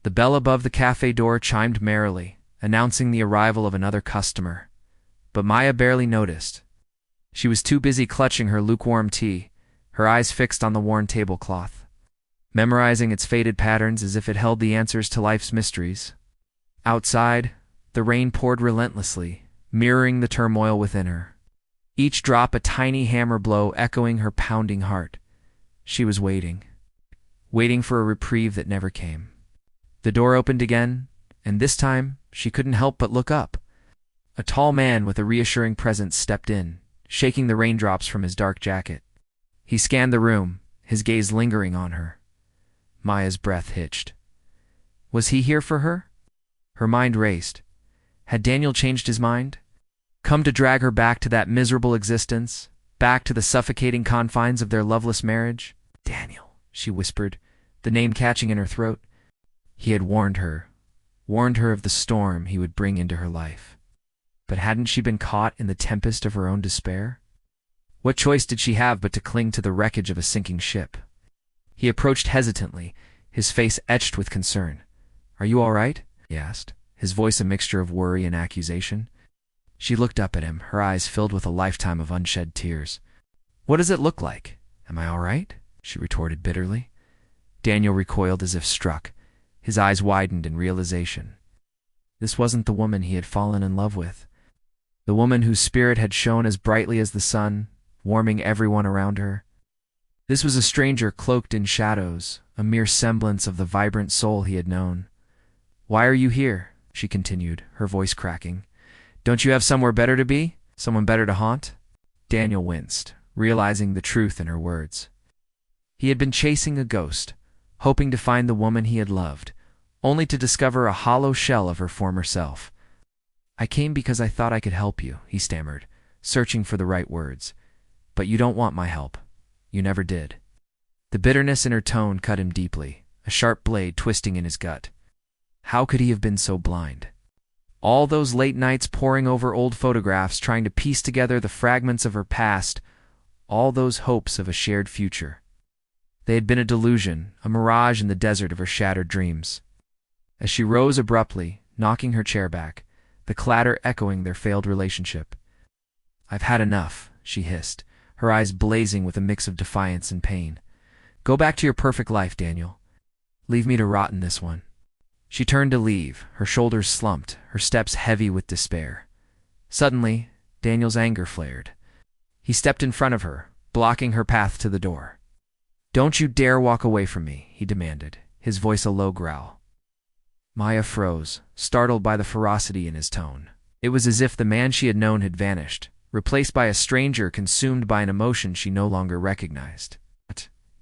The bell above the cafe door chimed merrily, announcing the arrival of another customer. But Maya barely noticed. She was too busy clutching her lukewarm tea, her eyes fixed on the worn tablecloth, memorizing its faded patterns as if it held the answers to life's mysteries. Outside, the rain poured relentlessly, mirroring the turmoil within her. Each drop a tiny hammer blow echoing her pounding heart. She was waiting for a reprieve that never came. The door opened again, and this time she couldn't help but look up. A tall man with a reassuring presence stepped in, shaking the raindrops from his dark jacket. He scanned the room, his gaze lingering on her. Maya's breath hitched. Was he here for her? Her mind raced. Had Daniel changed his mind? Come to drag her back to that miserable existence, back to the suffocating confines of their loveless marriage? Daniel, she whispered, the name catching in her throat. He had warned her of the storm he would bring into her life. But hadn't she been caught in the tempest of her own despair? What choice did she have but to cling to the wreckage of a sinking ship? He approached hesitantly, his face etched with concern. Are you all right? He asked, his voice a mixture of worry and accusation. She looked up at him, her eyes filled with a lifetime of unshed tears. What does it look like? Am I all right? She retorted bitterly. Daniel recoiled as if struck. His eyes widened in realization. This wasn't the woman he had fallen in love with. The woman whose spirit had shone as brightly as the sun, warming everyone around her. This was a stranger cloaked in shadows, a mere semblance of the vibrant soul he had known. Why are you here? She continued, her voice cracking. Don't you have somewhere better to be? Someone better to haunt? Daniel winced, realizing the truth in her words. He had been chasing a ghost, hoping to find the woman he had loved, only to discover a hollow shell of her former self. I came because I thought I could help you, he stammered, searching for the right words. But you don't want my help. You never did. The bitterness in her tone cut him deeply, a sharp blade twisting in his gut. How could he have been so blind? All those late nights poring over old photographs, trying to piece together the fragments of her past, all those hopes of a shared future. They had been a delusion, a mirage in the desert of her shattered dreams. As she rose abruptly, knocking her chair back, the clatter echoing their failed relationship. I've had enough, she hissed, her eyes blazing with a mix of defiance and pain. Go back to your perfect life, Daniel. Leave me to rot in this one. She turned to leave, her shoulders slumped, her steps heavy with despair. Suddenly, Daniel's anger flared. He stepped in front of her, blocking her path to the door. Don't you dare walk away from me, he demanded, his voice a low growl. Maya froze, startled by the ferocity in his tone. It was as if the man she had known had vanished, replaced by a stranger consumed by an emotion she no longer recognized.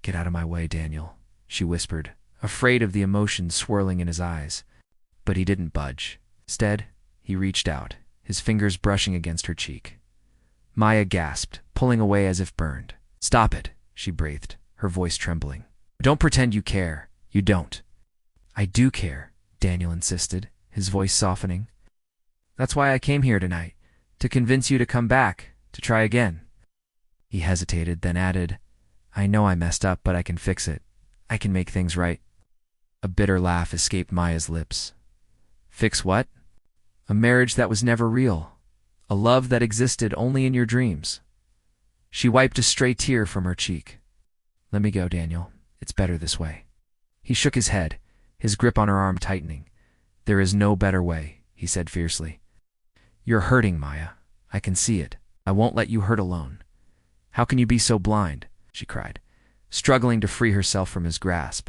Get out of my way, Daniel, she whispered, afraid of the emotion swirling in his eyes. But he didn't budge. Instead, he reached out, his fingers brushing against her cheek. Maya gasped, pulling away as if burned. Stop it, she breathed, her voice trembling. Don't pretend you care. You don't. I do care, Daniel insisted, his voice softening. That's why I came here tonight, to convince you to come back, to try again. He hesitated, then added, I know I messed up, but I can fix it. I can make things right. A bitter laugh escaped Maya's lips. Fix what? A marriage that was never real. A love that existed only in your dreams. She wiped a stray tear from her cheek. Let me go, Daniel. It's better this way. He shook his head, his grip on her arm tightening. There is no better way, he said fiercely. You're hurting, Maya. I can see it. I won't let you hurt alone. How can you be so blind? She cried, struggling to free herself from his grasp.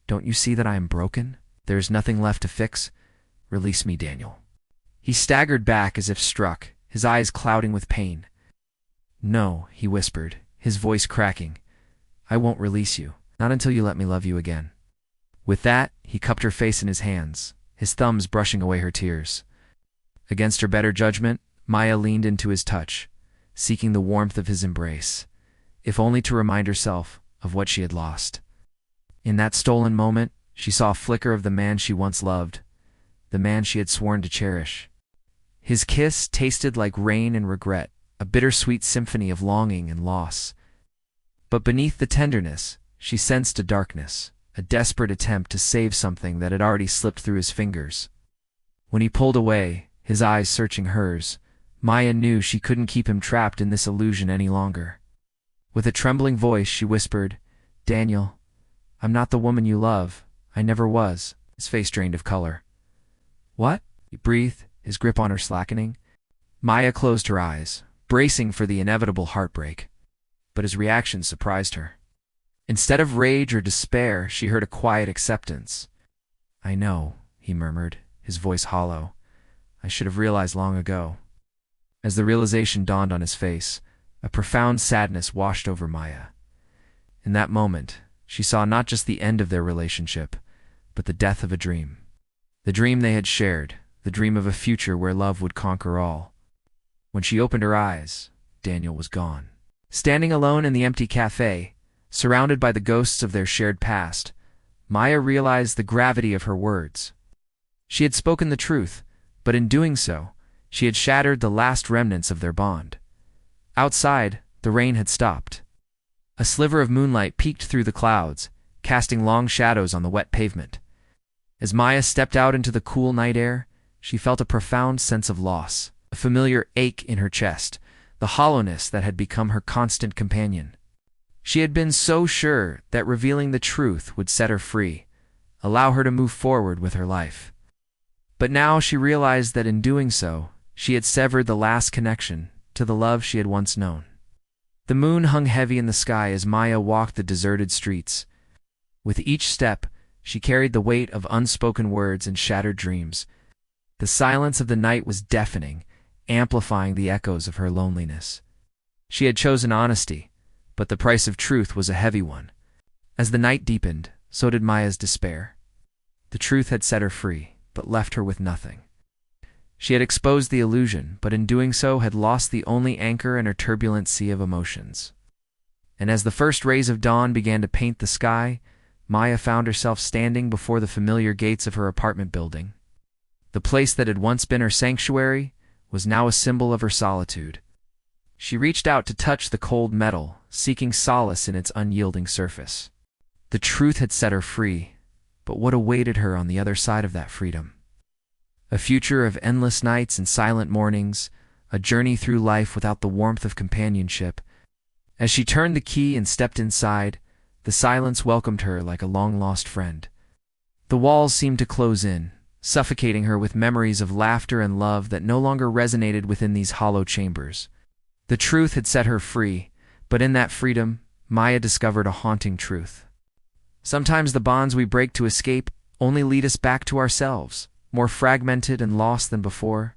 Don't you see that I am broken? There is nothing left to fix. Release me, Daniel. He staggered back as if struck, his eyes clouding with pain. No, he whispered, his voice cracking. I won't release you, not until you let me love you again. With that, he cupped her face in his hands, his thumbs brushing away her tears. Against her better judgment, Maya leaned into his touch, seeking the warmth of his embrace, if only to remind herself of what she had lost. In that stolen moment, she saw a flicker of the man she once loved, the man she had sworn to cherish. His kiss tasted like rain and regret, a bittersweet symphony of longing and loss. But beneath the tenderness, she sensed a a desperate attempt to save something that had already slipped through his fingers. When he pulled away, his eyes searching hers, Maya knew she couldn't keep him trapped in this illusion any longer. With a trembling voice, she whispered, "Daniel, I'm not the woman you love. I never was." His face drained of color. "What?" he breathed, his grip on her slackening. Maya closed her eyes, bracing for the inevitable heartbreak. But his reaction surprised her. Instead of rage or despair, she heard a quiet acceptance. "I know," he murmured, his voice hollow. "I should have realized long ago." As the realization dawned on his face, a profound sadness washed over Maya. In that moment, she saw not just the end of their relationship, but the death of a dream. The dream they had shared, the dream of a future where love would conquer all. When she opened her eyes, Daniel was gone. Standing alone in the empty cafe, surrounded by the ghosts of their shared past, Maya realized the gravity of her words. She had spoken the truth, but in doing so, she had shattered the last remnants of their bond. Outside, the rain had stopped. A sliver of moonlight peeked through the clouds, casting long shadows on the wet pavement. As Maya stepped out into the cool night air, she felt a profound sense of loss, a familiar ache in her chest, the hollowness that had become her constant companion. She had been so sure that revealing the truth would set her free, allow her to move forward with her life. But now she realized that in doing so, she had severed the last connection to the love she had once known. The moon hung heavy in the sky as Maya walked the deserted streets. With each step, she carried the weight of unspoken words and shattered dreams. The silence of the night was deafening, amplifying the echoes of her loneliness. She had chosen honesty, but the price of truth was a heavy one. As the night deepened, so did Maya's despair. The truth had set her free, but left her with nothing. She had exposed the illusion, but in doing so had lost the only anchor in her turbulent sea of emotions. And as the first rays of dawn began to paint the sky, Maya found herself standing before the familiar gates of her apartment building. The place that had once been her sanctuary was now a symbol of her solitude. She reached out to touch the cold metal, seeking solace in its unyielding surface. The truth had set her free, but what awaited her on the other side of that freedom? A future of endless nights and silent mornings, a journey through life without the warmth of companionship. As she turned the key and stepped inside, the silence welcomed her like a long-lost friend. The walls seemed to close in, suffocating her with memories of laughter and love that no longer resonated within these hollow chambers. The truth had set her free, but in that freedom, Maya discovered a haunting truth. Sometimes the bonds we break to escape only lead us back to ourselves, more fragmented and lost than before.